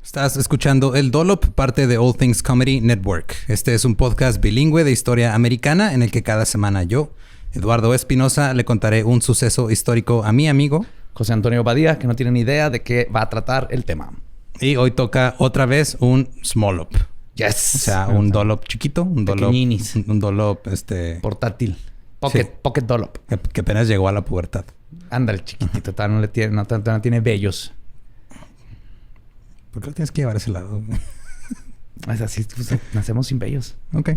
Estás escuchando El Dollop, parte de All Things Comedy Network. Este es un podcast bilingüe de historia americana en el que cada semana yo, Eduardo Espinosa, le contaré un suceso histórico a mi amigo José Antonio Badía, que no tiene ni idea de qué va a tratar el tema. Y hoy toca otra vez un smallop. Yes. O sea, un dollop chiquito, un dollop, un dollop portátil. Pocket dollop. Que apenas llegó a la pubertad. Ándale, chiquitito. Todavía no tiene vellos. ¿Por qué lo tienes que llevar a ese lado? Es así, pues, nacemos sin vellos. Ok.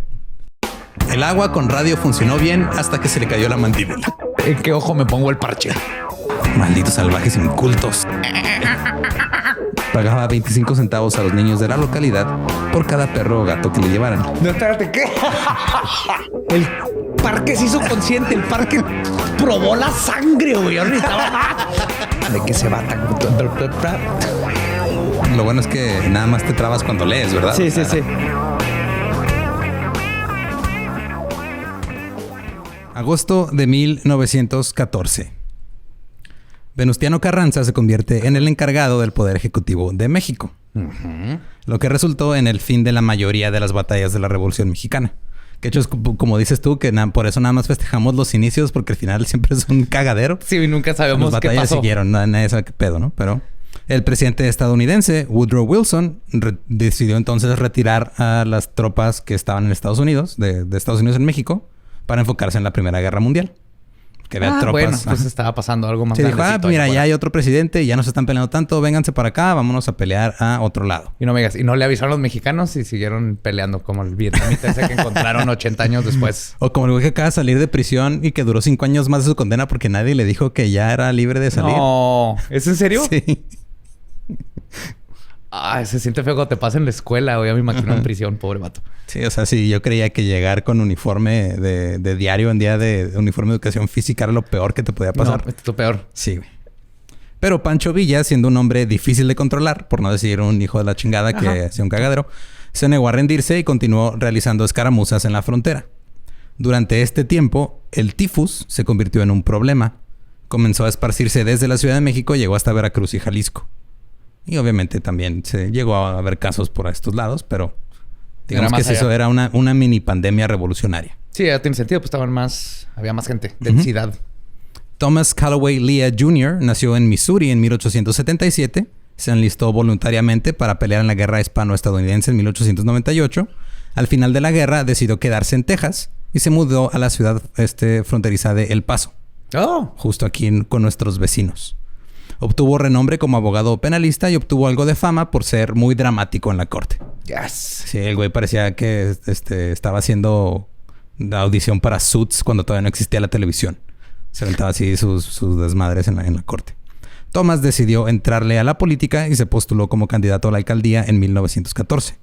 El agua con radio funcionó bien hasta que se le cayó la mandíbula. ¿En qué ojo me pongo el parche? Malditos salvajes incultos. Pagaba 25 centavos a los niños de la localidad por cada perro o gato que le llevaran. No, espérate, ¿qué? El parque se hizo consciente. El parque probó la sangre, güey. Yo necesitaba de que se bata. Lo bueno es que nada más te trabas cuando lees, ¿verdad? Sí. Agosto de 1914. Venustiano Carranza se convierte en el encargado del Poder Ejecutivo de México. Lo que resultó en el fin de la mayoría de las batallas de la Revolución Mexicana. Que hecho es como dices tú, que por eso nada más festejamos los inicios, porque al final siempre es un cagadero. Sí, y nunca sabemos las qué batallas pasó. siguieron, nadie sabe qué pedo, ¿no? Pero el presidente estadounidense, Woodrow Wilson, decidió entonces retirar a las tropas que estaban en Estados Unidos, de Estados Unidos en México, para enfocarse en la Primera Guerra Mundial. Que había tropas. Bueno, pues estaba pasando algo más. Se dijo, mira, ya hay otro presidente, ya no se están peleando tanto, vénganse para acá, vámonos a pelear a otro lado. Y no me digas, y no le avisaron a los mexicanos y siguieron peleando como el vietnamita ese que encontraron 80 años después. O como el güey que acaba de salir de prisión y que duró 5 años más de su condena porque nadie le dijo que ya era libre de salir. No, ¿es en serio? Sí. Se siente feo cuando te pasa en la escuela, güey. Ya me imagino en prisión, pobre vato. Sí, o sea, sí, yo creía que llegar con uniforme de diario en día de uniforme de educación física era lo peor que te podía pasar. No, es lo peor. Sí, güey. Pero Pancho Villa, siendo un hombre difícil de controlar, por no decir un hijo de la chingada que hacía un cagadero, se negó a rendirse y continuó realizando escaramuzas en la frontera. Durante este tiempo, el tifus se convirtió en un problema. Comenzó a esparcirse desde la Ciudad de México y llegó hasta Veracruz y Jalisco. Y obviamente también se llegó a haber casos por estos lados, pero digamos que eso era una mini pandemia revolucionaria. Sí, ya tiene sentido, pues había más gente, densidad. Thomas Calloway Leah Jr. nació en Missouri en 1877. Se enlistó voluntariamente para pelear en la guerra hispano-estadounidense en 1898. Al final de la guerra decidió quedarse en Texas y se mudó a la ciudad fronteriza de El Paso. Justo aquí con nuestros vecinos. Obtuvo renombre como abogado penalista y obtuvo algo de fama por ser muy dramático en la corte. Yes. Sí, el güey parecía que estaba haciendo la audición para Suits cuando todavía no existía la televisión. Se aventaba así sus desmadres en la corte. Thomas decidió entrarle a la política y se postuló como candidato a la alcaldía en 1914,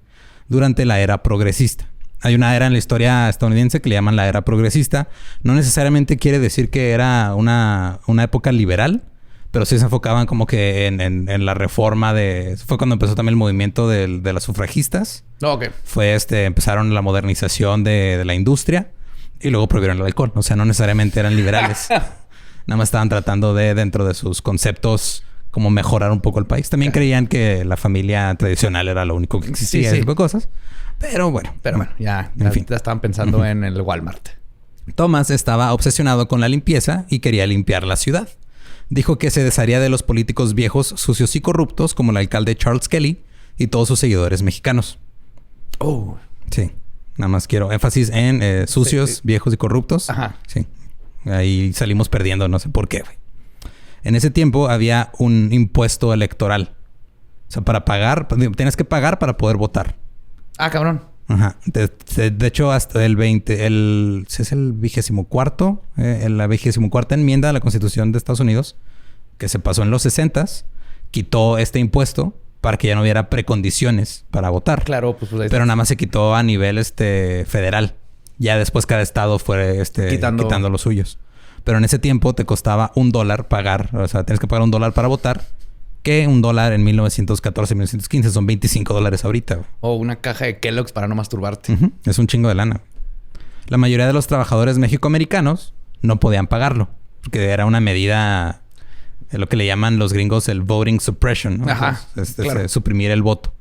durante la era progresista. Hay una era en la historia estadounidense que le llaman la era progresista. No necesariamente quiere decir que era una época liberal, pero sí se enfocaban como que en la reforma de... Fue cuando empezó también el movimiento de las sufragistas. Empezaron la modernización de la industria y luego prohibieron el alcohol. O sea, no necesariamente eran liberales. Nada más estaban tratando dentro de sus conceptos, como mejorar un poco el país. También creían que la familia tradicional era lo único que existía. Ese tipo de cosas. Pero bueno. Ya estaban pensando en el Walmart. Thomas estaba obsesionado con la limpieza y quería limpiar la ciudad. Dijo que se desharía de los políticos viejos, sucios y corruptos, como el alcalde Charles Kelly y todos sus seguidores mexicanos. Sí. Nada más quiero énfasis en sucios, viejos y corruptos. Sí. Ahí salimos perdiendo, no sé por qué, güey. En ese tiempo había un impuesto electoral. O sea, para pagar... Tienes que pagar para poder votar. Cabrón. De hecho, hasta el 24º, la 24ª enmienda a la Constitución de Estados Unidos, que se pasó en los 60s, quitó este impuesto para que ya no hubiera precondiciones para votar. Claro, pues ahí pero nada más se quitó a nivel federal. Ya después cada estado fue quitando los suyos. Pero en ese tiempo te costaba $1 pagar. O sea, tienes que pagar $1 para votar. Que $1 en 1914, 1915 son $25 ahorita. O una caja de Kellogg's para no masturbarte. Es un chingo de lana. La mayoría de los trabajadores mexicoamericanos no podían pagarlo. Porque era una medida... lo que le llaman los gringos el voting suppression, ¿no? Claro. Suprimir el voto.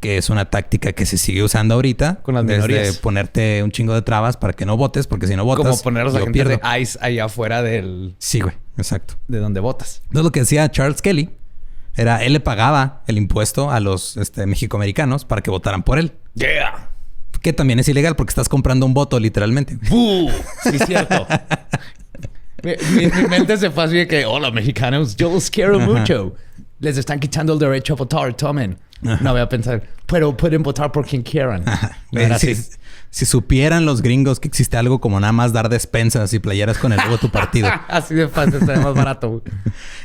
que es una táctica que se sigue usando ahorita. Con las minorías. Desde ponerte un chingo de trabas para que no votes, porque si no votas, como poner a los yo agentes pierdo. de ICE allá afuera del... Sí, güey. Exacto. De donde votas. Entonces, lo que decía Charles Kelly era... Él le pagaba el impuesto a los mexicoamericanos para que votaran por él. ¡Yeah! Que también es ilegal porque estás comprando un voto, literalmente. ¡Buh! Sí, cierto. mi mente se fue así de que... Hola, mexicanos. Yo los quiero mucho. Les están quitando el derecho a votar. Tomen. No voy a pensar... Pero pueden votar por quien quieran. Era así. Si supieran los gringos que existe algo como nada más dar despensas y playeras con el logo de tu partido. Así de fácil. Está más barato.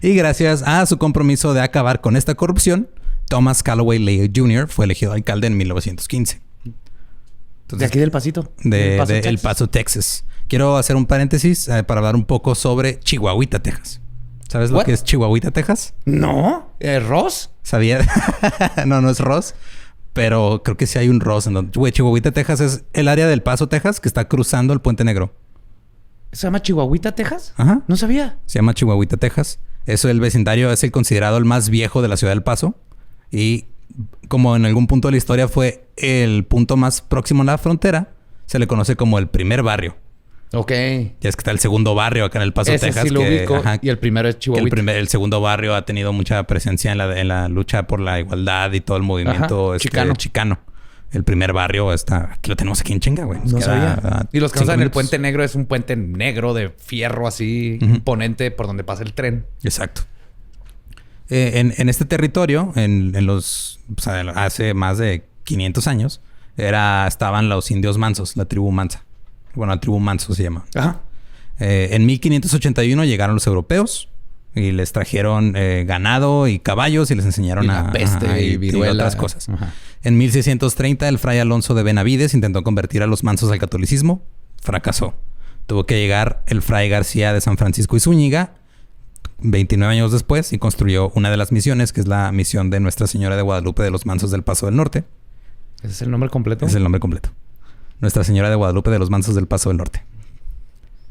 Y gracias a su compromiso de acabar con esta corrupción, Thomas Calloway Leigh Jr. fue elegido alcalde en 1915. Entonces, ¿De aquí del Pasito? De El Paso, Texas. Quiero hacer un paréntesis para hablar un poco sobre Chihuahuita, Texas. ¿Sabes lo que es Chihuahuita, Texas? No. ¿Ross? ¿Sabía? No es Ross. Pero creo que sí hay un Ross. Güey, Chihuahuita, Texas es el área del Paso, Texas, que está cruzando el Puente Negro. ¿Se llama Chihuahuita, Texas? Ajá. No sabía. Se llama Chihuahuita, Texas. Eso, el vecindario es el considerado el más viejo de la ciudad del Paso. Y como en algún punto de la historia fue el punto más próximo a la frontera, se le conoce como el primer barrio. Ok. Ya es que está el segundo barrio acá en El Paso, Ese Texas. sí lo ubico. Y el primero es Chihuahuita. El segundo barrio ha tenido mucha presencia en la lucha por la igualdad y todo el movimiento chicano. El primer barrio está... Aquí lo tenemos aquí en chinga, güey. No sabía. Y los que no saben, el puente... Puente Negro es un puente negro de fierro así imponente por donde pasa el tren. Exacto. En este territorio, hace más de 500 años, estaban los indios mansos, la tribu mansa. Bueno, la tribu manso se llama. Ajá. En 1581 llegaron los europeos y les trajeron ganado y caballos y les enseñaron a peste y viruela. Y otras cosas. Ajá. En 1630 el fray Alonso de Benavides intentó convertir a los mansos al catolicismo. Fracasó. Tuvo que llegar el fray García de San Francisco y Zúñiga 29 años después y construyó una de las misiones, que es la misión de Nuestra Señora de Guadalupe de los Mansos del Paso del Norte. ¿Ese es el nombre completo? Es el nombre completo. Nuestra Señora de Guadalupe de los Mansos del Paso del Norte.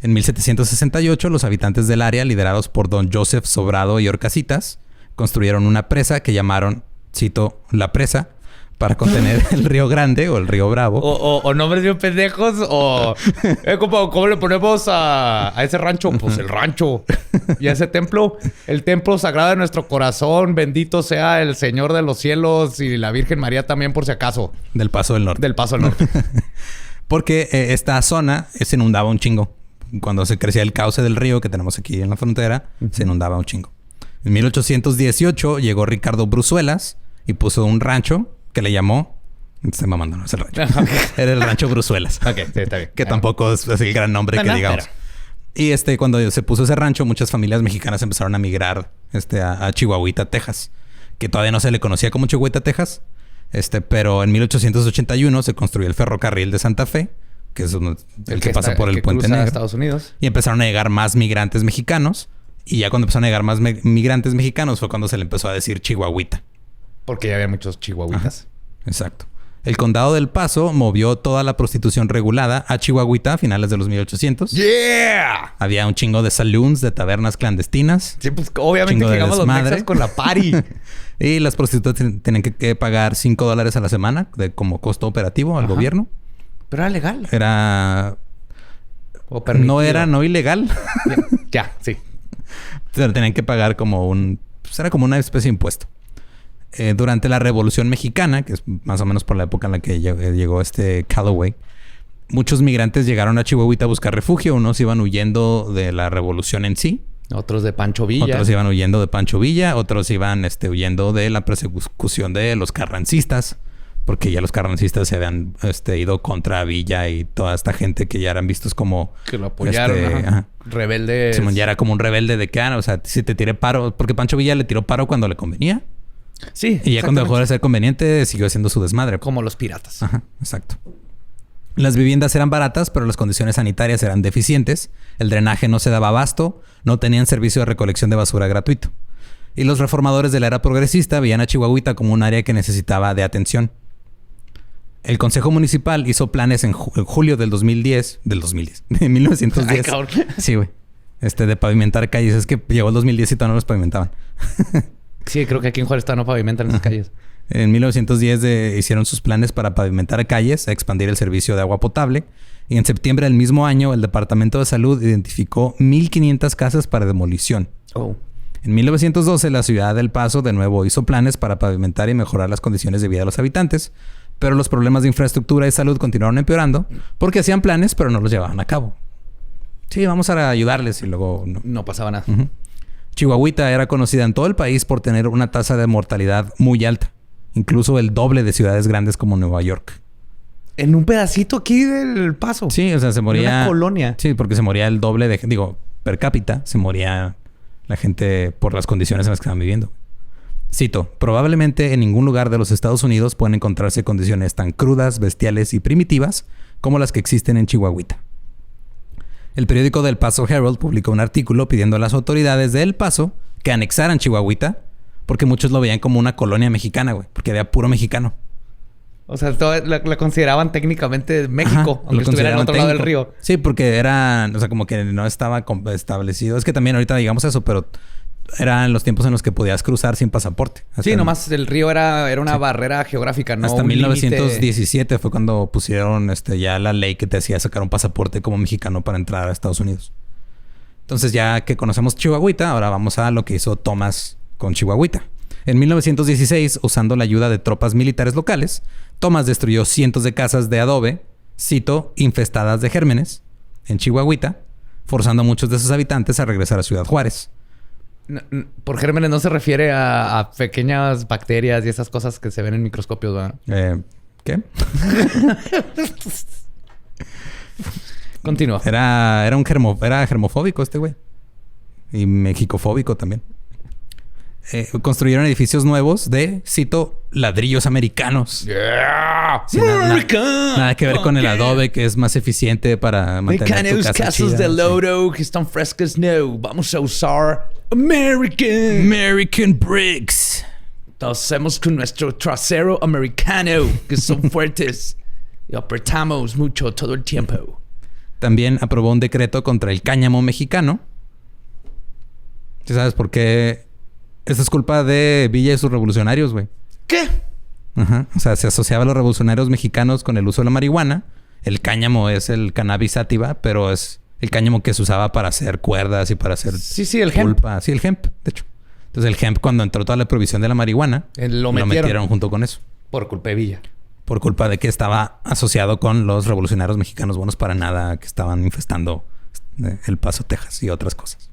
En 1768, los habitantes del área, liderados por don Joseph Sobrado y Orcasitas, construyeron una presa que llamaron, cito, La Presa, para contener el Río Grande o el Río Bravo. O nombres bien pendejos o... ¿Cómo le ponemos a ese rancho? Pues el rancho. Y a ese templo, el templo sagrado de nuestro corazón. Bendito sea el Señor de los cielos y la Virgen María también, por si acaso. Del Paso del Norte. Del Paso del Norte. Porque esta zona se inundaba un chingo. Cuando se crecía el cauce del río que tenemos aquí en la frontera, se inundaba un chingo. En 1818 llegó Ricardo Bruzuelas y puso un rancho que le llamó... Estoy mamando, no es el rancho. Era el rancho Bruzuelas. Ok, sí, está bien. Que tampoco es el gran nombre que digamos. Pero... Y cuando se puso ese rancho, muchas familias mexicanas empezaron a migrar a Chihuahuita, Texas. Que todavía no se le conocía como Chihuahuita, Texas. Pero en 1881 se construyó el ferrocarril de Santa Fe, que es el que pasa por el Puente Negro. Estados Unidos. Y empezaron a llegar más migrantes mexicanos. Y ya cuando empezaron a llegar más migrantes mexicanos fue cuando se le empezó a decir Chihuahuita. Porque ya había muchos chihuahuitas. Ajá. Exacto. El condado del Paso movió toda la prostitución regulada a Chihuahuita a finales de los 1800. ¡Yeah! Había un chingo de saloons, de tabernas clandestinas. Sí, pues obviamente llegamos los mexas con la party. Y las prostitutas tenían que pagar $5 a la semana como costo operativo al gobierno. Pero era legal. Era... O permitido. No era no ilegal. Ya, sí. Pero tenían que pagar como era como una especie de impuesto. Durante la Revolución Mexicana, que es más o menos por la época en la que llegó Calloway, muchos migrantes llegaron a Chihuahuita a buscar refugio. Unos iban huyendo de la revolución en sí. Otros de Pancho Villa. Otros iban huyendo de Pancho Villa. Otros iban huyendo de la persecución de los carrancistas. Porque ya los carrancistas se habían ido contra Villa y toda esta gente que ya eran vistos como... Que lo apoyaron. Rebeldes. Simón ya era como un rebelde de que, si te tiré paro... Porque Pancho Villa le tiró paro cuando le convenía. Sí. Y ya cuando dejó de ser conveniente, siguió haciendo su desmadre. Como los piratas. Ajá, exacto. Las viviendas eran baratas, pero las condiciones sanitarias eran deficientes. El drenaje no se daba abasto. No tenían servicio de recolección de basura gratuito. Y los reformadores de la era progresista veían a Chihuahuita como un área que necesitaba de atención. El Consejo Municipal hizo planes en julio del 2010. De 1910. Ay, cabrón. Sí, güey. De pavimentar calles. Es que llegó el 2010 y todavía no los pavimentaban. Sí, creo que aquí en Juárez no pavimentan las calles. En 1910 hicieron sus planes para pavimentar calles, expandir el servicio de agua potable. Y en septiembre del mismo año, el Departamento de Salud identificó 1,500 casas para demolición. En 1912, la ciudad del Paso de nuevo hizo planes para pavimentar y mejorar las condiciones de vida de los habitantes. Pero los problemas de infraestructura y salud continuaron empeorando porque hacían planes, pero no los llevaban a cabo. Sí, vamos a ayudarles y luego no pasaba nada. Chihuahuita era conocida en todo el país por tener una tasa de mortalidad muy alta. Incluso el doble de ciudades grandes como Nueva York. En un pedacito aquí del Paso. Sí, o sea, se moría... En una colonia. Sí, porque se moría el doble de... Digo, per cápita se moría la gente por las condiciones en las que estaban viviendo. Cito, probablemente en ningún lugar de los Estados Unidos pueden encontrarse condiciones tan crudas, bestiales y primitivas como las que existen en Chihuahuita. El periódico del Paso Herald publicó un artículo pidiendo a las autoridades de El Paso que anexaran Chihuahuita porque muchos lo veían como una colonia mexicana, güey, porque había puro mexicano. O sea, la consideraban técnicamente México, aunque estuviera en otro lado del río. Sí, porque era, o sea, como que no estaba establecido. Es que también ahorita digamos eso, pero eran los tiempos en los que podías cruzar sin pasaporte. Sí, nomás el río era una barrera geográfica, no hasta un 1917 límite. fue cuando pusieron ya la ley que te hacía sacar un pasaporte como mexicano para entrar a Estados Unidos. Entonces, ya que conocemos Chihuahuita, ahora vamos a lo que hizo Thomas con Chihuahuita. En 1916, usando la ayuda de tropas militares locales, Thomas destruyó cientos de casas de adobe, cito, infestadas de gérmenes, en Chihuahuita, forzando a muchos de sus habitantes a regresar a Ciudad Juárez. Por gérmenes no se refiere a pequeñas bacterias y esas cosas que se ven en microscopios, ¿verdad? ¿Qué? Continúa. Era germofóbico este güey. Y mexicofóbico también. Construyeron edificios nuevos de, cito, ladrillos americanos. Yeah. Sí, nada que ver con el adobe, que es más eficiente para mantener tu casa casas chida, de lodo que están frescas, no. Vamos a usar American bricks. Lo hacemos con nuestro trasero americano, que son fuertes. Y apretamos mucho todo el tiempo. También aprobó un decreto contra el cáñamo mexicano. ¿Sí sabes por qué? Esto es culpa de Villa y sus revolucionarios, güey. ¿Qué? Ajá. O sea, se asociaba a los revolucionarios mexicanos con el uso de la marihuana. El cáñamo es el cannabis sativa, pero es el cáñamo que se usaba para hacer cuerdas y para hacer el pulpa. Hemp. Sí, el hemp, de hecho. Entonces el hemp, cuando entró toda la prohibición de la marihuana, lo metieron junto con eso. Por culpa de Villa. Por culpa de que estaba asociado con los revolucionarios mexicanos buenos para nada que estaban infestando El Paso, Texas y otras cosas.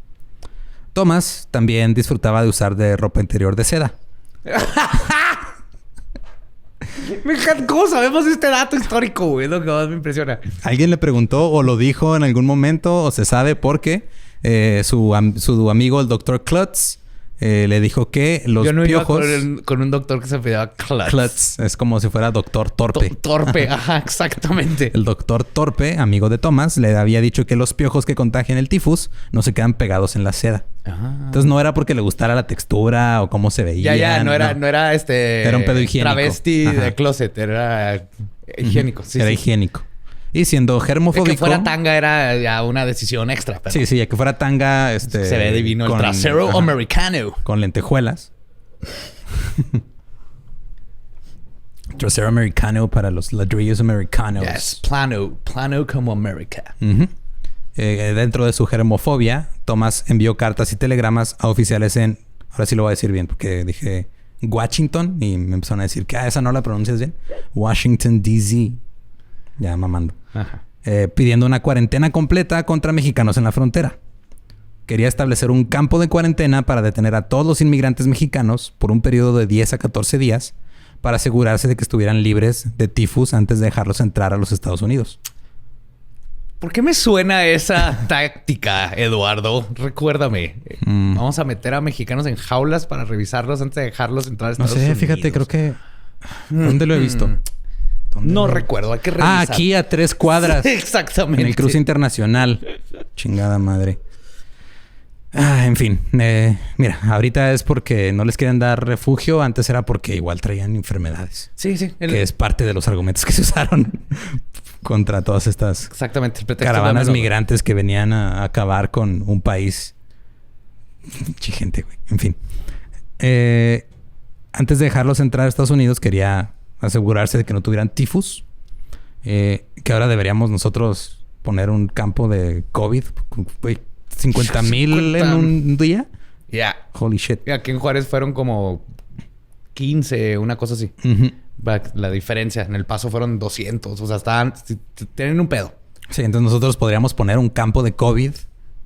Thomas también disfrutaba de usar de ropa interior de seda. ¿Cómo sabemos este dato histórico, güey? Es lo que más me impresiona. Alguien le preguntó o lo dijo en algún momento o se sabe por qué su amigo el Dr. Klutz le dijo que los piojos... Iba con un doctor que se apellidaba Klutz. Klutz. Es como si fuera Doctor Torpe. Torpe, ajá, exactamente. El Doctor Torpe, amigo de Thomas, le había dicho que los piojos que contagian el tifus no se quedan pegados en la seda. Entonces no era porque le gustara la textura o cómo se veía. No era Era un pedo higiénico. Travesti de closet, era higiénico. Sí, era higiénico. Y siendo germofóbico... Que fuera tanga era ya una decisión extra. Pero... Sí, ya que fuera tanga... se ve divino. El trasero americano. Con lentejuelas. Trasero americano para los ladrillos americanos. Yes, plano como América. Dentro de su germofobia, Thomas envió cartas y telegramas a oficiales en... Ahora sí lo voy a decir bien porque dije Washington y me empezaron a decir que esa no la pronuncias bien. Washington, D.C. Ya mamando. Pidiendo una cuarentena completa contra mexicanos en la frontera. Quería establecer un campo de cuarentena para detener a todos los inmigrantes mexicanos por un periodo de 10 a 14 días para asegurarse de que estuvieran libres de tifus antes de dejarlos entrar a los Estados Unidos. ¿Por qué me suena esa táctica, Eduardo? Recuérdame. Vamos a meter a mexicanos en jaulas para revisarlos antes de dejarlos entrar a Estados Unidos. No sé, fíjate, creo que... ¿Dónde lo he visto? No recuerdo, hay que revisar. Aquí a 3 cuadras. Exactamente. En el cruce internacional. Chingada madre. En fin. Mira, ahorita es porque no les quieren dar refugio. Antes era porque igual traían enfermedades. Sí. Que es parte de los argumentos que se usaron contra todas estas caravanas migrantes que venían a acabar con un país. Gente, güey. En fin. Antes de dejarlos entrar a Estados Unidos, quería asegurarse de que no tuvieran tifus. Que ahora deberíamos nosotros poner un campo de COVID. 50,000 en un día. Ya. Holy shit. Aquí en Juárez fueron como 15, una cosa así. La diferencia. En El Paso fueron 200. O sea, tienen un pedo. Sí, entonces nosotros podríamos poner un campo de COVID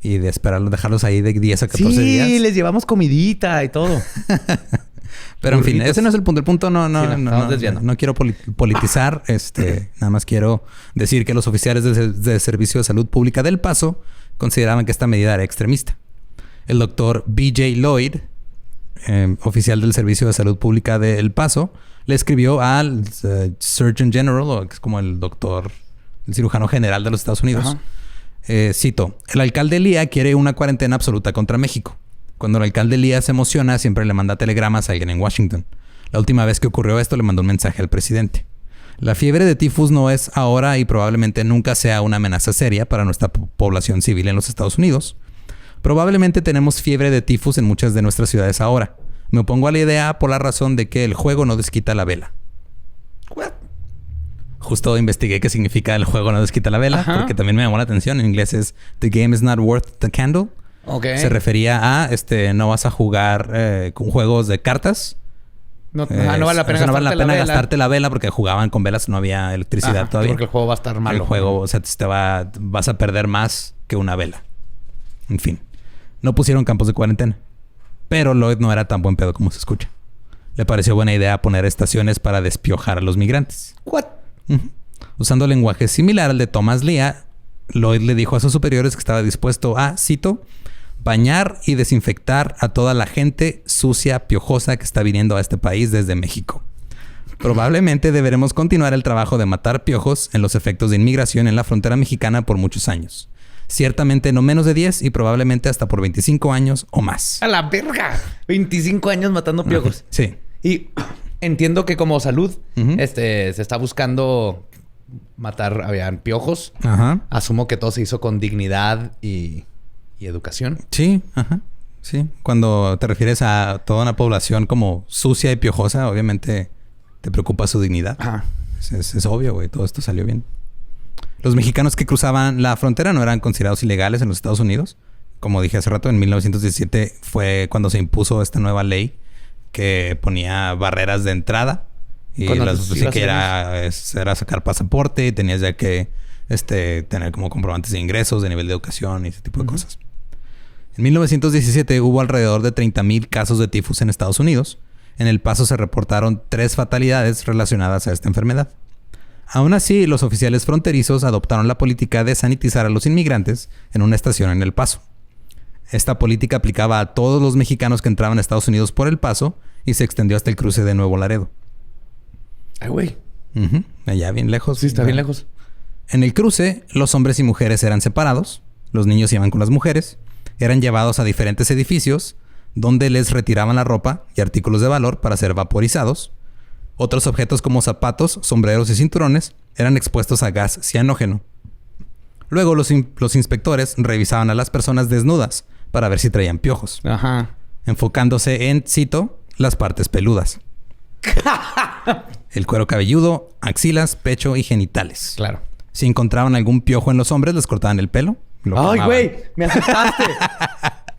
y de esperarlos, dejarlos ahí de 10 a 14 días. Sí, les llevamos comidita y todo. Pero en fin, ese no es el punto. El punto no quiero politizar. Nada más quiero decir que los oficiales de Servicio de Salud Pública del Paso consideraban que esta medida era extremista. El doctor B.J. Lloyd, oficial del Servicio de Salud Pública de El Paso, le escribió al Surgeon General, o que es como el cirujano general de los Estados Unidos. Cito: el alcalde Lía quiere una cuarentena absoluta contra México. Cuando el alcalde Lía se emociona, siempre le manda telegramas a alguien en Washington. La última vez que ocurrió esto, le mandó un mensaje al presidente. La fiebre de tifus no es ahora y probablemente nunca sea una amenaza seria para nuestra población civil en los Estados Unidos. Probablemente tenemos fiebre de tifus en muchas de nuestras ciudades ahora. Me opongo a la idea por la razón de que el juego no desquita la vela. What? Justo investigué qué significa el juego no desquita la vela, porque también me llamó la atención. En inglés es The game is not worth the candle. Okay. Se refería a no vas a jugar con juegos de cartas. No vale la pena, gastarte la vela porque jugaban con velas, no había electricidad todavía. Porque el juego va a estar malo. El juego, o sea, vas a perder más que una vela. En fin, no pusieron campos de cuarentena. Pero Lloyd no era tan buen pedo como se escucha. Le pareció buena idea poner estaciones para despiojar a los migrantes. What? Usando lenguaje similar al de Thomas Lea, Lloyd le dijo a sus superiores que estaba dispuesto a, cito, bañar y desinfectar a toda la gente sucia, piojosa que está viniendo a este país desde México. Probablemente deberemos continuar el trabajo de matar piojos en los efectos de inmigración en la frontera mexicana por muchos años. Ciertamente no menos de 10 y probablemente hasta por 25 años o más. ¡A la verga! 25 años matando piojos. Sí. Y entiendo que como salud se está buscando matar habían piojos. Ajá. Asumo que todo se hizo con dignidad y educación. Sí, ajá. Sí. Cuando te refieres a toda una población como sucia y piojosa, obviamente te preocupa su dignidad. Ajá. Es obvio, güey. Todo esto salió bien. Los mexicanos que cruzaban la frontera no eran considerados ilegales en los Estados Unidos. Como dije hace rato, en 1917 fue cuando se impuso esta nueva ley que ponía barreras de entrada. Y era sacar pasaporte y tenías ya que tener como comprobantes de ingresos, de nivel de educación y ese tipo de cosas. En 1917 hubo alrededor de 30,000 casos de tifus en Estados Unidos. En El Paso se reportaron 3 fatalidades relacionadas a esta enfermedad. Aún así, los oficiales fronterizos adoptaron la política de sanitizar a los inmigrantes en una estación en El Paso. Esta política aplicaba a todos los mexicanos que entraban a Estados Unidos por El Paso y se extendió hasta el cruce de Nuevo Laredo. Ay, güey. Allá bien lejos. Sí, está bien lejos. En el cruce, los hombres y mujeres eran separados. Los niños iban con las mujeres. Eran llevados a diferentes edificios donde les retiraban la ropa y artículos de valor para ser vaporizados. Otros objetos como zapatos, sombreros y cinturones eran expuestos a gas cianógeno. Luego los inspectores revisaban a las personas desnudas para ver si traían piojos. Ajá. Enfocándose en, cito, las partes peludas. El cuero cabelludo, axilas, pecho y genitales. Claro. Si encontraban algún piojo en los hombres, les cortaban el pelo. ¡Ay, güey! ¡Me asustaste!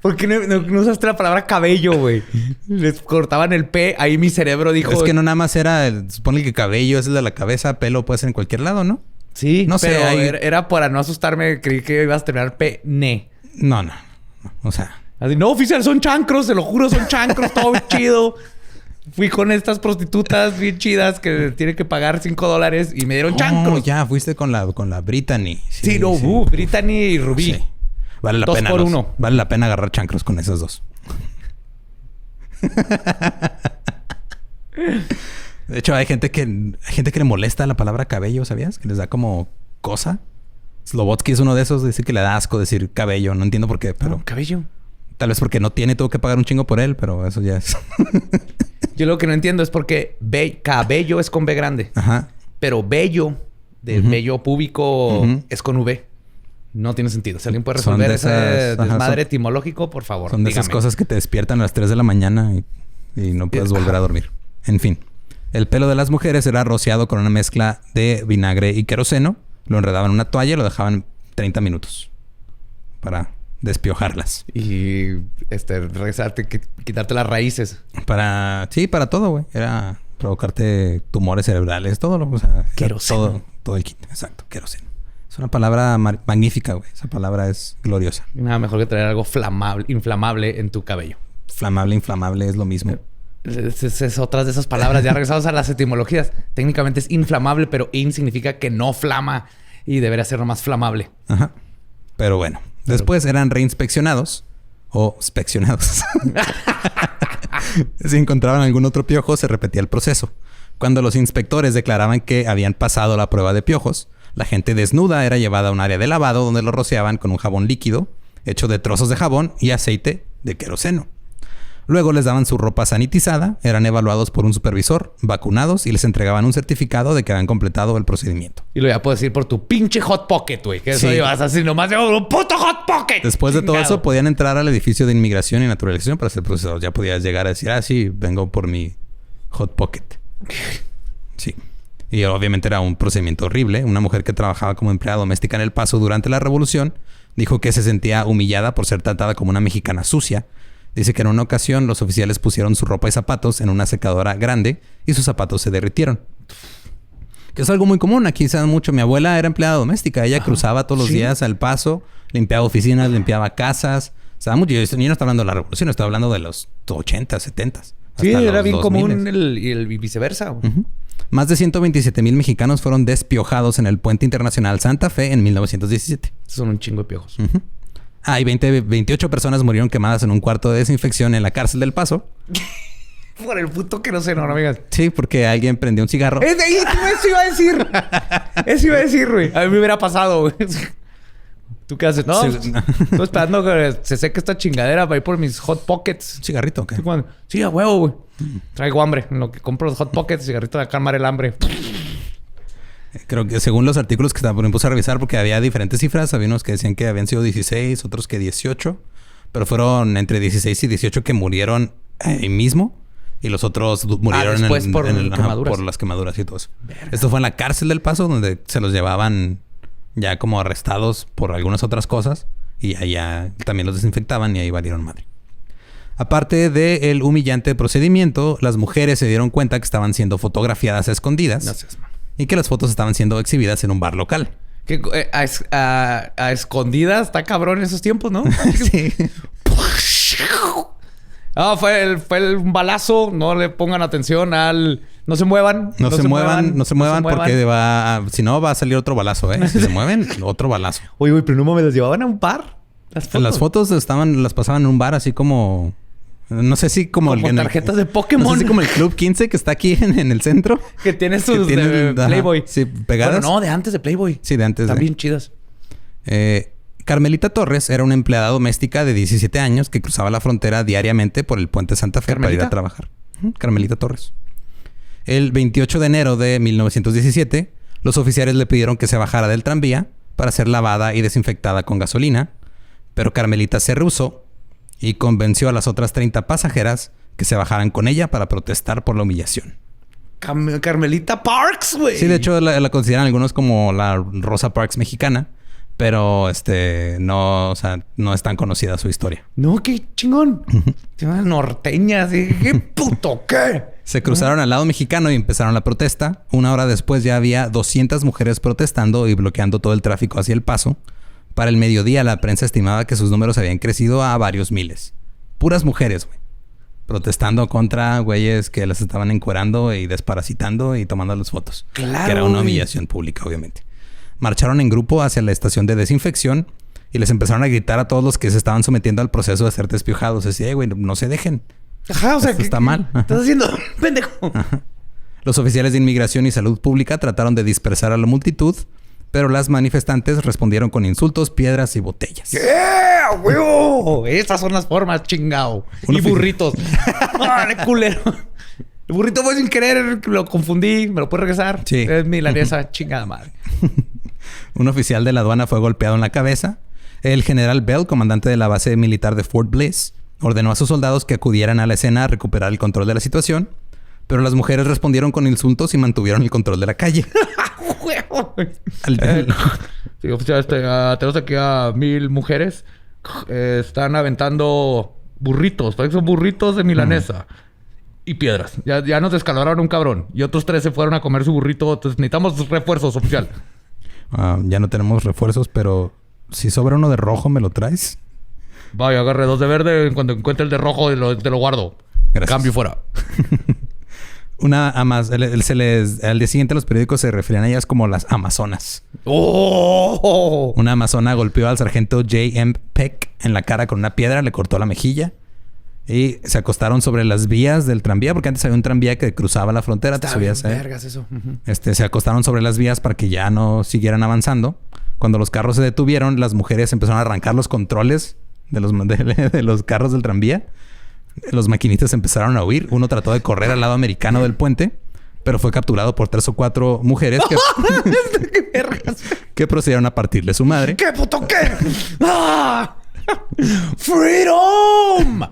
¿Por qué no usaste la palabra cabello, güey? Les cortaban el ahí mi cerebro dijo... Es que no nada más era... Supone que cabello es el de la cabeza, pelo puede ser en cualquier lado, ¿no? Sí, no pero sé, era para no asustarme. Creí que ibas a terminar ne. No. O sea... Así, no, oficial, son chancros. Se lo juro, son chancros. Todo chido. Fui con estas prostitutas bien chidas que tienen que pagar $5 y me dieron chancros. Ya, fuiste con la Brittany. Sí, Brittany y Rubí. Sí. Vale la 2 pena. por 1. Vale la pena agarrar chancros con esas dos. De hecho, hay gente que le molesta la palabra cabello, ¿sabías? Que les da como cosa. Slobotsky es uno de esos. Dice que le da asco decir cabello. No entiendo por qué, pero... No, cabello. Tal vez porque no tiene, tuvo que pagar un chingo por él, pero eso ya es... Yo lo que no entiendo es porque cabello es con B grande. Ajá. Pero bello, de vello púbico, es con V. No tiene sentido. Si alguien puede resolver ese desmadre etimológico, por favor, son de esas cosas que te despiertan a las 3 de la mañana y no puedes volver a dormir. En fin, el pelo de las mujeres era rociado con una mezcla de vinagre y queroseno. Lo enredaban en una toalla y lo dejaban 30 minutos para despiojarlas. Y regresarte, quitarte las raíces. Para todo, güey. Era provocarte tumores cerebrales, todo lo, o sea, queroseno. Todo el kit. Exacto, queroseno. Es una palabra magnífica, güey. Esa palabra es gloriosa. Nada mejor que traer algo inflamable en tu cabello. Flamable, inflamable es lo mismo. Es otras de esas palabras. Ya regresados a las etimologías. Técnicamente es inflamable, pero in significa que no flama y debería ser nomás flamable. Ajá. Pero bueno. Después eran reinspeccionados o inspeccionados. Si encontraban algún otro piojo, se repetía el proceso. Cuando los inspectores declaraban que habían pasado la prueba de piojos, la gente desnuda era llevada a un área de lavado donde lo rociaban con un jabón líquido hecho de trozos de jabón y aceite de queroseno. Luego les daban su ropa sanitizada, eran evaluados por un supervisor, vacunados y les entregaban un certificado de que habían completado el procedimiento. Y lo ya puedes ir por tu pinche Hot Pocket, güey. Que eso ibas así nomás de un puto Hot Pocket. Después de todo eso, podían entrar al edificio de inmigración y naturalización para ser procesados. Ya podías llegar a decir, sí, vengo por mi Hot Pocket. Sí. Y obviamente era un procedimiento horrible. Una mujer que trabajaba como empleada doméstica en El Paso durante la Revolución dijo que se sentía humillada por ser tratada como una mexicana sucia. Dice que en una ocasión los oficiales pusieron su ropa y zapatos en una secadora grande y sus zapatos se derritieron. Que es algo muy común. Aquí se da mucho. Mi abuela era empleada doméstica. Ella cruzaba todos los días al Paso, limpiaba oficinas, limpiaba casas. Se da mucho. Yo no estoy hablando de la Revolución, estoy hablando de los 80, 70. Sí, era bien común el viceversa. Uh-huh. Más de 127,000 mexicanos fueron despiojados en el Puente Internacional Santa Fe en 1917. Son un chingo de piojos. Uh-huh. Y 28 personas murieron quemadas en un cuarto de desinfección en la cárcel del Paso. Por el puto queroseno, no amigas. Sí, porque alguien prendió un cigarro. Eso iba a decir. Eso iba a decir, güey. A mí me hubiera pasado, güey. ¿Tú qué haces? No, sí, estoy esperando que se seque esta chingadera para ir por mis Hot Pockets. ¿Un cigarrito o qué? Sí, a huevo, güey. Traigo hambre. En lo que compro los Hot Pockets, cigarrito de calmar el hambre. Creo que según los artículos que me puse a revisar, porque había diferentes cifras. Había unos que decían que habían sido 16, otros que 18. Pero fueron entre 16 y 18 que murieron ahí mismo. Y los otros murieron por las quemaduras y todo eso. Verga. Esto fue en la cárcel del Paso, donde se los llevaban ya como arrestados por algunas otras cosas. Y allá también los desinfectaban y ahí valieron madre. Aparte del humillante procedimiento, las mujeres se dieron cuenta que estaban siendo fotografiadas a escondidas. No seas mal. Y que las fotos estaban siendo exhibidas en un bar local. Que a escondidas está cabrón en esos tiempos, ¿no? Sí. Fue un balazo. No le pongan atención al... No se muevan. No se muevan porque si no va a salir otro balazo, ¿eh? Si se mueven, otro balazo. Oye, pero no mames, ¿las llevaban a un bar? Las fotos las pasaban en un bar así como... No sé si como tarjetas de Pokémon. No sé si como el Club 15 que está aquí en el centro. Que tiene sus de Playboy. Sí, pegadas. Bueno, no, de antes de Playboy. Sí, de antes. Están bien chidas. Carmelita Torres era una empleada doméstica de 17 años que cruzaba la frontera diariamente por el puente Santa Fe para ir a trabajar. Carmelita Torres. El 28 de enero de 1917, los oficiales le pidieron que se bajara del tranvía para ser lavada y desinfectada con gasolina, pero Carmelita se rehusó y convenció a las otras 30 pasajeras que se bajaran con ella para protestar por la humillación. Carmelita Parks, güey. Sí, de hecho la consideran algunos como la Rosa Parks mexicana, pero no es tan conocida su historia. No, qué chingón. Norteña, así, qué puto, ¿qué? Se cruzaron al lado mexicano y empezaron la protesta. Una hora después ya había 200 mujeres protestando y bloqueando todo el tráfico hacia El Paso. Para el mediodía, la prensa estimaba que sus números habían crecido a varios miles. Puras mujeres, güey. Protestando contra güeyes que las estaban encuerando y desparasitando y tomando las fotos. Claro, que era una humillación pública, obviamente. Marcharon en grupo hacia la estación de desinfección y les empezaron a gritar a todos los que se estaban sometiendo al proceso de ser despiojados. Decía, güey, no se dejen. Ajá, o sea... Esto está mal. ¿Qué estás haciendo? ¡Pendejo! Ajá. Los oficiales de inmigración y salud pública trataron de dispersar a la multitud, pero las manifestantes respondieron con insultos, piedras y botellas. ¡Yeah, huevo! Estas son las formas, chingao. Y burritos. ¡Vale, culero! El burrito fue sin querer, lo confundí, me lo puedes regresar. Sí. Es milanesa, chingada madre. Un oficial de la aduana fue golpeado en la cabeza. El general Bell, comandante de la base militar de Fort Bliss, ordenó a sus soldados que acudieran a la escena a recuperar el control de la situación. Pero las mujeres respondieron con insultos y mantuvieron el control de la calle. Sí, oficial, tenemos aquí a 1000 mujeres. Están aventando burritos. Son burritos de milanesa. Y piedras. Ya nos descaloraron un cabrón. Y otros 3 se fueron a comer su burrito. Entonces necesitamos refuerzos, oficial. Ya no tenemos refuerzos, pero si sobra uno de rojo, ¿me lo traes? Vaya, agarre 2 de verde. Cuando encuentre el de rojo, te lo guardo. Gracias. Cambio fuera. Al día siguiente los periódicos se referían a ellas como las amazonas. ¡Oh! Una amazona golpeó al sargento J.M. Peck en la cara con una piedra, le cortó la mejilla y se acostaron sobre las vías del tranvía, porque antes había un tranvía que cruzaba la frontera. Te subías, vergas eso. Se acostaron sobre las vías para que ya no siguieran avanzando. Cuando los carros se detuvieron, las mujeres empezaron a arrancar los controles de los carros del tranvía. Los maquinistas empezaron a huir. Uno trató de correr al lado americano del puente, pero fue capturado por 3 o 4 mujeres que procedieron a partirle su madre. ¿Qué puto qué? ¡Ah! ¡Freedom!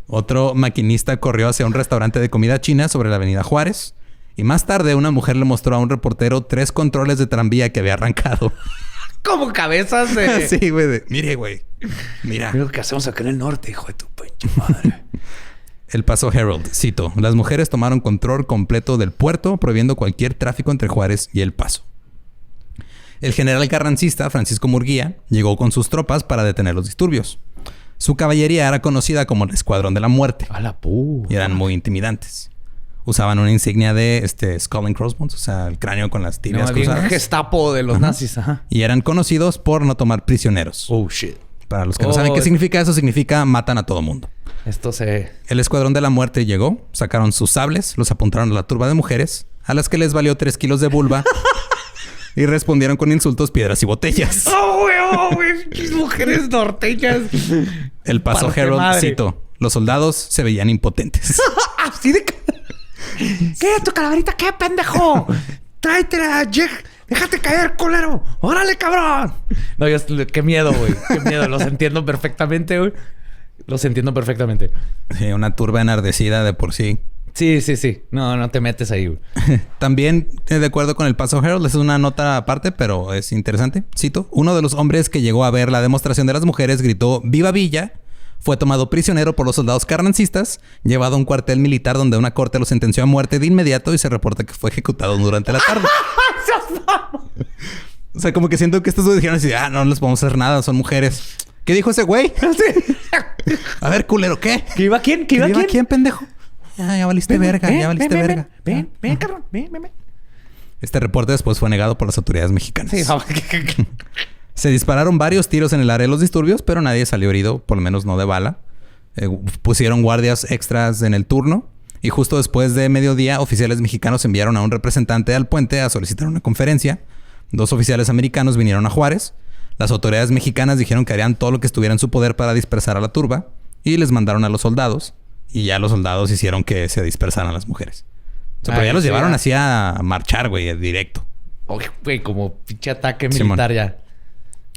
Otro maquinista corrió hacia un restaurante de comida china sobre la avenida Juárez. Y más tarde una mujer le mostró a un reportero 3 controles de tranvía que había arrancado. Como cabezas de... Sí, güey. Mire, güey. Mira lo que hacemos acá en el norte, hijo de tu pinche madre. El Paso Herald, cito: las mujeres tomaron control completo del puerto, prohibiendo cualquier tráfico entre Juárez y El Paso. El general carrancista Francisco Murguía llegó con sus tropas para detener los disturbios. Su caballería era conocida como el Escuadrón de la Muerte. ¡A la puta! Y eran muy intimidantes. Usaban una insignia de skull and crossbones, o sea, el cráneo con las tibias cruzadas. Bien Gestapo de los nazis, ajá. Y eran conocidos por no tomar prisioneros. Oh, shit. Para los que no saben qué significa eso, significa matan a todo mundo. El Escuadrón de la Muerte llegó, sacaron sus sables, los apuntaron a la turba de mujeres, a las que les valió 3 kilos de vulva y respondieron con insultos, piedras y botellas. ¡Oh, güey! ¡Mujeres norteñas! El Paso Herald, cito: los soldados se veían impotentes. Así de... ¿Qué? ¿Tu calaverita qué, pendejo? Tráetela, Jake. Déjate caer, culero. ¡Órale, cabrón! No, qué miedo, güey. Qué miedo. Los entiendo perfectamente, güey. Los entiendo perfectamente. Sí, una turba enardecida de por sí. Sí. No te metes ahí, güey. También, de acuerdo con el Paso Herald, es una nota aparte, pero es interesante. Cito: uno de los hombres que llegó a ver la demostración de las mujeres gritó ¡Viva Villa! Fue tomado prisionero por los soldados carrancistas, llevado a un cuartel militar donde una corte lo sentenció a muerte de inmediato y se reporta que fue ejecutado durante la tarde. O sea, como que siento que estos dos dijeron así: no les podemos hacer nada, son mujeres. ¿Qué dijo ese güey? A ver, culero, ¿qué? ¿Que iba quién? ¿Que iba quién, pendejo? Ya valiste verga, ya valiste verga. Ven, cabrón, ven. Este reporte después fue negado por las autoridades mexicanas. Sí, se dispararon varios tiros en el área de los disturbios, pero nadie salió herido, por lo menos no de bala. Pusieron guardias extras en el turno. Y justo después de mediodía, oficiales mexicanos enviaron a un representante al puente a solicitar una conferencia. 2 oficiales americanos vinieron a Juárez. Las autoridades mexicanas dijeron que harían todo lo que estuviera en su poder para dispersar a la turba. Y les mandaron a los soldados. Y ya los soldados hicieron que se dispersaran las mujeres. O sea, pero ya los llevaron así a marchar, güey, directo. Oye, güey, como pinche ataque militar ya.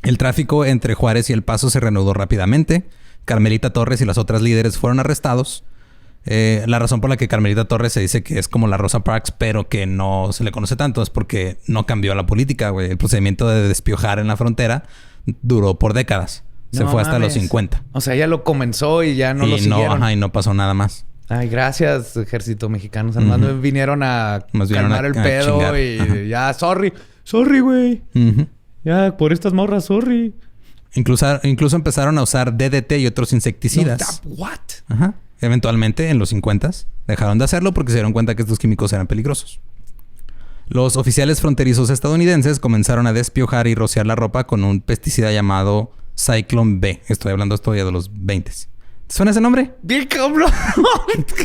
El tráfico entre Juárez y El Paso se reanudó rápidamente. Carmelita Torres y las otras líderes fueron arrestados. La razón por la que Carmelita Torres se dice que es como la Rosa Parks, pero que no se le conoce tanto, es porque no cambió la política, güey. El procedimiento de despiojar en la frontera duró por décadas. Se fue hasta los 50. O sea, ella lo comenzó y ya no lo siguieron. Y no pasó nada más. Ay, gracias, ejército mexicano. Además vinieron a calmar el pedo chingar. Y ya, sorry, güey. Ya, por estas morras, sorry. Incluso empezaron a usar DDT y otros insecticidas. ¿What? Ajá. Eventualmente, en los 50s, dejaron de hacerlo porque se dieron cuenta que estos químicos eran peligrosos. Los oficiales fronterizos estadounidenses comenzaron a despiojar y rociar la ropa con un pesticida llamado Cyclone B. Estoy hablando esto ya de los 20s. ¿Te suena ese nombre? Bien cabrón.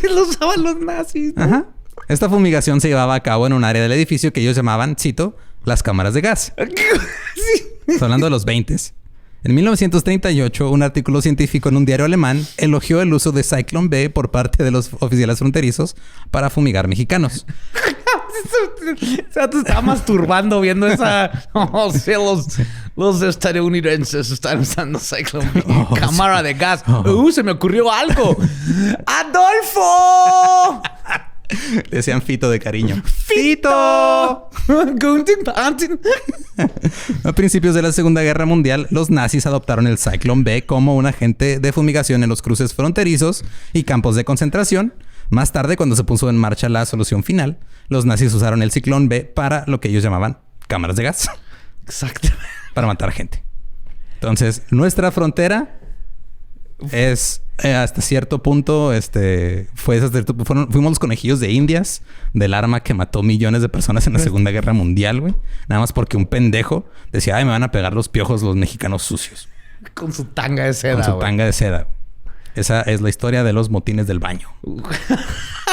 Que lo usaban los nazis, ¿no? Ajá. Esta fumigación se llevaba a cabo en un área del edificio que ellos llamaban, cito, las cámaras de gas. Sí. Estoy hablando de los 20s. En 1938, un artículo científico en un diario alemán elogió el uso de Cyclone B por parte de los oficiales fronterizos para fumigar mexicanos. O sea, te estaba masturbando viendo esa... Oh, sí, los estadounidenses están usando Cyclone B. Cámara de gas. Se me ocurrió algo. ¡Adolfo! Le decían Fito de cariño. ¡Fito! A principios de la Segunda Guerra Mundial, los nazis adoptaron el Zyklon B como un agente de fumigación en los cruces fronterizos y campos de concentración. Más tarde, cuando se puso en marcha la solución final, los nazis usaron el Zyklon B para lo que ellos llamaban cámaras de gas. Exacto. Para matar gente. Entonces, nuestra frontera es hasta cierto punto, fuimos los conejillos de Indias del arma que mató millones de personas en la Segunda Guerra Mundial, güey. Nada más porque un pendejo decía, ay, me van a pegar los piojos los mexicanos sucios. Con su tanga de seda, Con su tanga de seda. Esa es la historia de los motines del baño.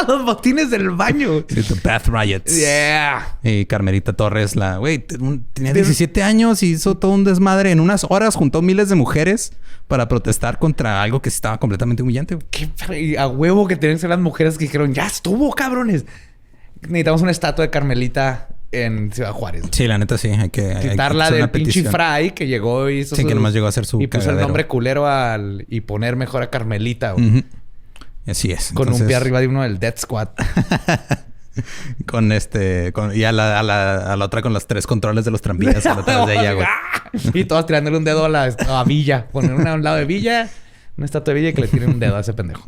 Los motines del baño. Sí, the Bath Riots. Yeah. Y Carmelita Torres, tenía 17 años y hizo todo un desmadre. En unas horas juntó miles de mujeres para protestar contra algo que estaba completamente humillante. Y a huevo que tenían que ser las mujeres que dijeron, ya estuvo, cabrones. Necesitamos una estatua de Carmelita en Ciudad Juárez. Sí, la neta sí. Hay que quitarla del pinche Fray que llegó y hizo que nomás llegó a hacer su y puso cagadero. el nombre culero y poner mejor a Carmelita, güey. Uh-huh. Así es. Con un pie arriba de uno del Death Squad. Y a la otra con los 3 controles de los tranvías atrás de ella, güey. Y todas tirándole un dedo a Villa. Poner una a un lado de Villa, una estatua de Villa y que le tiren un dedo a ese pendejo.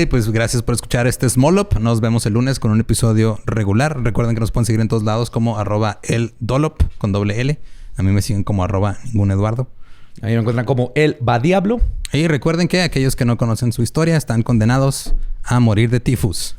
Pues gracias por escuchar este Small Up. Nos vemos el lunes con un episodio regular. Recuerden que nos pueden seguir en todos lados como @eldolop con doble L. A mí me siguen como @ninguneduardo. Ahí me encuentran como El Va Diablo. Y recuerden que aquellos que no conocen su historia están condenados a morir de tifus.